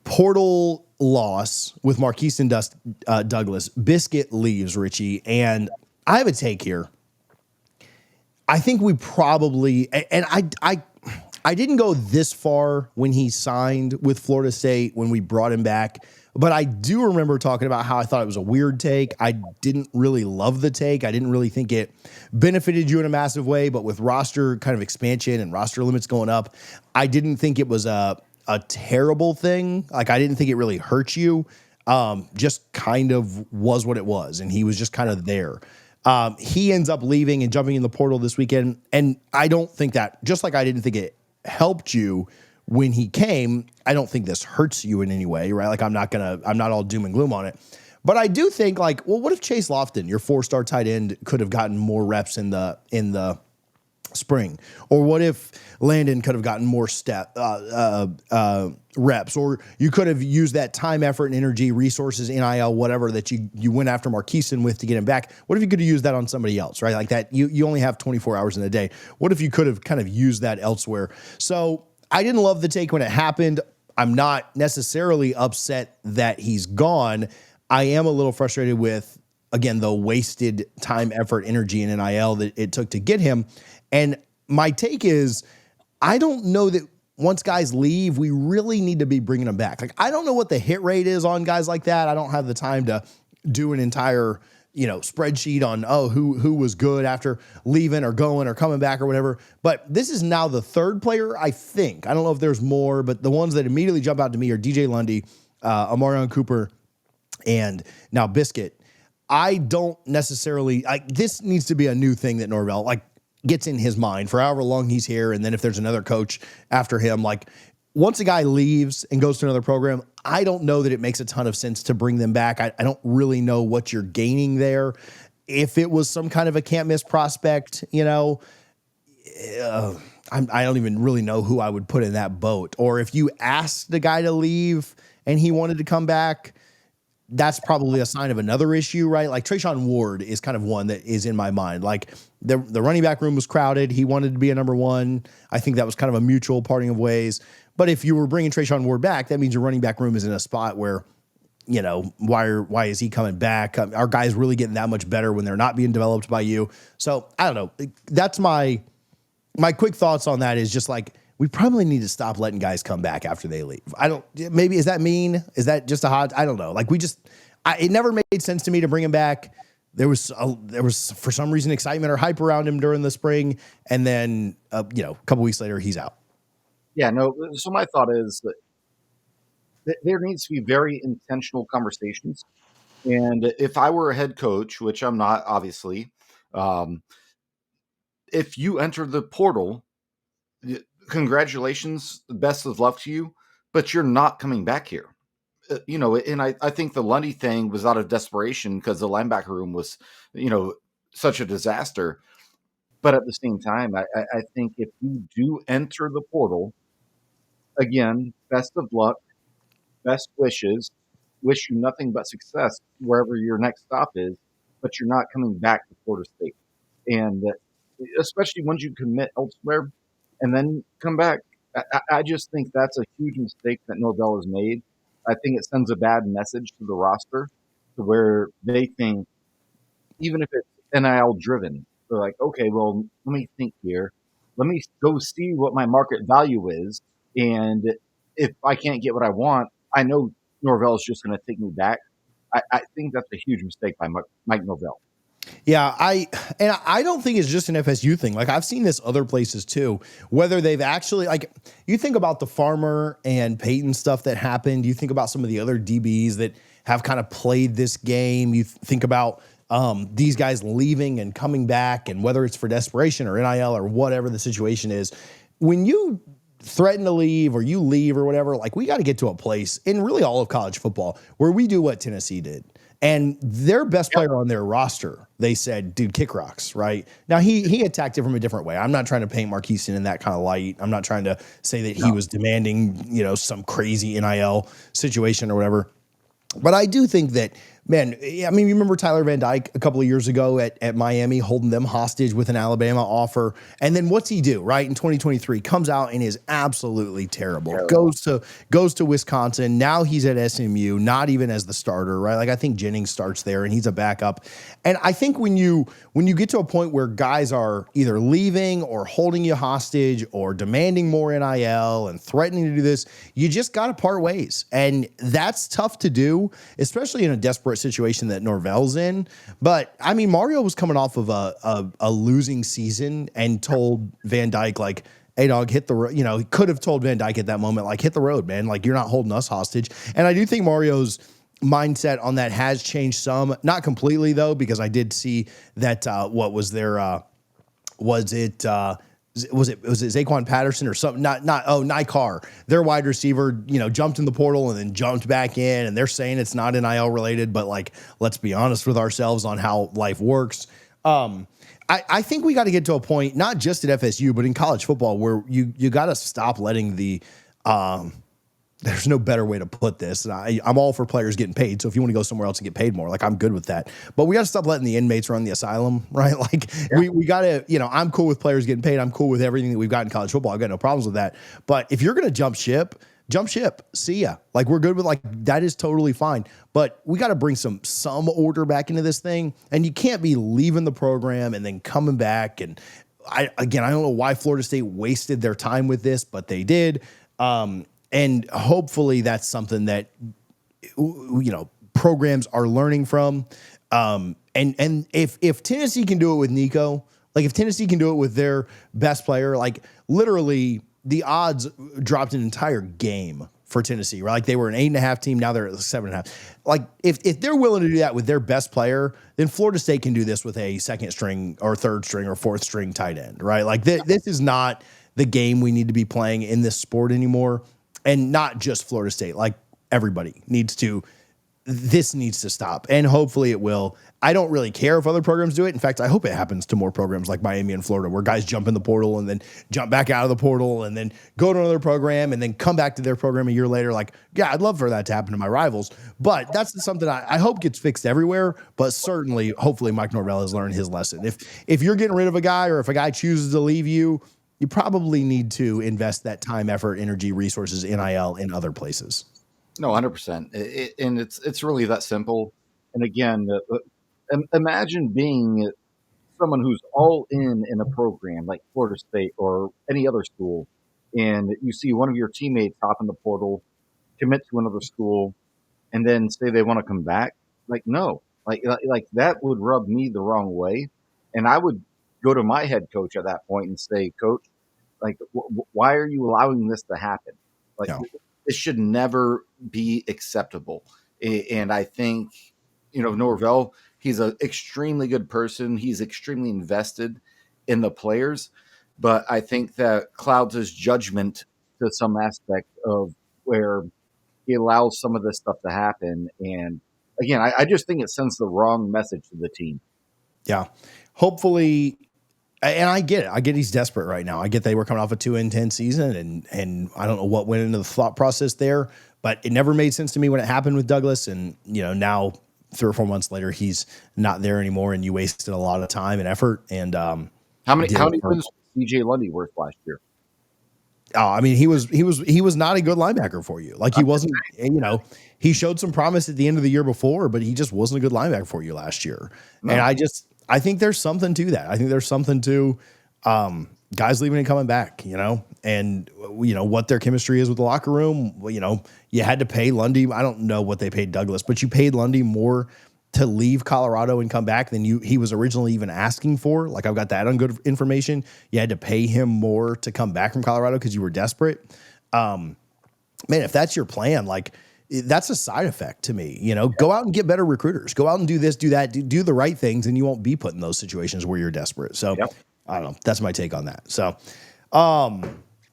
portal loss with Marquise and Douglas. Biscuit leaves, Richie, and I have a take here. I think we probably, and I didn't go this far when he signed with Florida State when we brought him back, but I do remember talking about how I thought it was a weird take. I didn't really love the take. I didn't really think it benefited you in a massive way, but with roster kind of expansion and roster limits going up, I didn't think it was a terrible thing. Like, I didn't think it really hurt you. Just kind of was what it was, and he was just kind of there. He ends up leaving and jumping in the portal this weekend. And I don't think that, just like I didn't think it helped you when he came, I don't think this hurts you in any way, right? Like, I'm not all doom and gloom on it. But I do think, like, well, what if Chase Lofton, your 4-star tight end, could have gotten more reps in the spring? Or what if Landon could have gotten more reps? Or you could have used that time, effort, and energy, resources, NIL, whatever, that you went after Marquise with to get him back. What if you could have used that on somebody else, right? Like that, you only have 24 hours in a day. What if you could have kind of used that elsewhere? So I didn't love the take when it happened. I'm not necessarily upset that he's gone. I am a little frustrated with, again, the wasted time, effort, energy, and NIL that it took to get him. And my take is, I don't know that once guys leave, we really need to be bringing them back. Like, I don't know what the hit rate is on guys like that. I don't have the time to do an entire, spreadsheet on, who was good after leaving or going or coming back or whatever. But this is now the third player, I think. I don't know if there's more, but the ones that immediately jump out to me are DJ Lundy, Amarion Cooper, and now Biscuit. I don't necessarily, this needs to be a new thing that Norvell, gets in his mind for however long he's here. And then if there's another coach after him, once a guy leaves and goes to another program, I don't know that it makes a ton of sense to bring them back. I don't really know what you're gaining there. If it was some kind of a can't miss prospect, I don't even really know who I would put in that boat. Or if you asked the guy to leave and he wanted to come back, that's probably a sign of another issue, right? Like Trayshawn Ward is kind of one that is in my mind. Like the running back room was crowded. He wanted to be a number one. I think that was kind of a mutual parting of ways. But if you were bringing Trayshawn Ward back, that means your running back room is in a spot where, why is he coming back? Are guys really getting that much better when they're not being developed by you? So I don't know. That's my quick thoughts on that is just we probably need to stop letting guys come back after they leave. Maybe, is that mean? Is that just I don't know. It never made sense to me to bring him back. There was for some reason excitement or hype around him during the spring. And then, a couple weeks later, he's out. Yeah, no. So my thought is that there needs to be very intentional conversations. And if I were a head coach, which I'm not, obviously, if you enter the portal, congratulations, best of luck to you, but you're not coming back here. And I think the Lundy thing was out of desperation because the linebacker room was, such a disaster. But at the same time, I think if you do enter the portal, again, best of luck, best wishes, wish you nothing but success wherever your next stop is, but you're not coming back to Florida State. And especially once you commit elsewhere and then come back, I just think that's a huge mistake that Norvell has made. I think it sends a bad message to the roster to where they think, even if it's NIL driven, they're like, okay, well, let me think here. Let me go see what my market value is. And if I can't get what I want, I know Norvell is just going to take me back. I think that's a huge mistake by Mike Norvell. Yeah, I don't think it's just an FSU thing. I've seen this other places too, whether they've actually, you think about the Farmer and Peyton stuff that happened. You think about some of the other DBs that have kind of played this game. You think about these guys leaving and coming back, and whether it's for desperation or NIL or whatever the situation is. When you threaten to leave or you leave or whatever, we got to get to a place in really all of college football where we do what Tennessee did. And their best player on their roster, they said, dude, kick rocks, right? Now, he attacked it from a different way. I'm not trying to paint Marquise in that kind of light. I'm not trying to say that he was demanding, some crazy NIL situation or whatever. But I do think that Man, I mean, you remember Tyler Van Dyke a couple of years ago at Miami holding them hostage with an Alabama offer. And then what's he do, right? In 2023, comes out and is absolutely terrible. Terrible. Goes to Wisconsin. Now he's at SMU, not even as the starter, right? Like I think Jennings starts there and he's a backup. And I think when you get to a point where guys are either leaving or holding you hostage or demanding more NIL and threatening to do this, you just got to part ways. And that's tough to do, especially in a desperate situation that Norvell's in. But I mean, Mario was coming off of a losing season and told Van Dyke, like, hey dog, hit the road. You know, he could have told Van Dyke at that moment, like, hit the road, man. Like, you're not holding us hostage. And I do think Mario's mindset on that has changed some, not completely though, because I did see that what was their was it Zaquan Patterson or something? Nikar, their wide receiver, jumped in the portal and then jumped back in, and they're saying it's not NIL related, but like, let's be honest with ourselves on how life works. I think we got to get to a point, not just at FSU, but in college football, where you got to stop letting the there's no better way to put this. And I'm all for players getting paid. So if you want to go somewhere else and get paid more, like, I'm good with that. But we got to stop letting the inmates run the asylum, right? Like, we got to, I'm cool with players getting paid. I'm cool with everything that we've got in college football. I've got no problems with that. But if you're going to jump ship. See ya. Like, we're good with, like, that is totally fine. But we got to bring some order back into this thing. And you can't be leaving the program and then coming back. And I don't know why Florida State wasted their time with this, but they did. And hopefully that's something that, programs are learning from. And if Tennessee can do it with Nico, like, if Tennessee can do it with their best player, like, literally the odds dropped an entire game for Tennessee, right? Like, they were an 8.5 team. Now they're at 7.5. Like, if they're willing to do that with their best player, then Florida State can do this with a second string or third string or fourth string tight end, right? Like, this is not the game we need to be playing in this sport anymore. And not just Florida State, like, everybody this needs to stop. And hopefully it will. I don't really care if other programs do it. In fact, I hope it happens to more programs like Miami and Florida, where guys jump in the portal and then jump back out of the portal and then go to another program and then come back to their program a year later. Like, yeah, I'd love for that to happen to my rivals. But that's something I hope gets fixed everywhere. But certainly, hopefully, Mike Norvell has learned his lesson. If you're getting rid of a guy, or if a guy chooses to leave you, you probably need to invest that time, effort, energy, resources, NIL in other places. No, 100%. And it's really that simple. And again, imagine being someone who's all in a program like Florida State or any other school, and you see one of your teammates hop in the portal, commit to another school, and then say they want to come back. Like, no, like that would rub me the wrong way. And I would go to my head coach at that point and say, Coach, like, why are you allowing this to happen? Like, No. This should never be acceptable. And I think, Norvell, he's an extremely good person. He's extremely invested in the players. But I think that clouds his judgment to some aspect of where he allows some of this stuff to happen. And again, I just think it sends the wrong message to the team. Yeah. Hopefully. And I get it. I get he's desperate right now. I get they were coming off a 2-10 season, and I don't know what went into the thought process there, but it never made sense to me when it happened with Douglas. And, now 3 or 4 months later, he's not there anymore, and you wasted a lot of time and effort. And how many wins CJ Lundy worth last year? Oh, I mean, he was not a good linebacker for you. Like, he wasn't, he showed some promise at the end of the year before, but he just wasn't a good linebacker for you last year. No. And I think there's something to that. I think there's something to guys leaving and coming back, and what their chemistry is with the locker room. You had to pay Lundy. I don't know what they paid Douglas, but you paid Lundy more to leave Colorado and come back than he was originally even asking for. Like, I've got that on good information. You had to pay him more to come back from Colorado because you were desperate. Man, if that's your plan, like, that's a side effect to me. Go out and get better recruiters. Go out and do this, do that, do the right things, and you won't be put in those situations where you're desperate. So I don't know. That's my take on that. So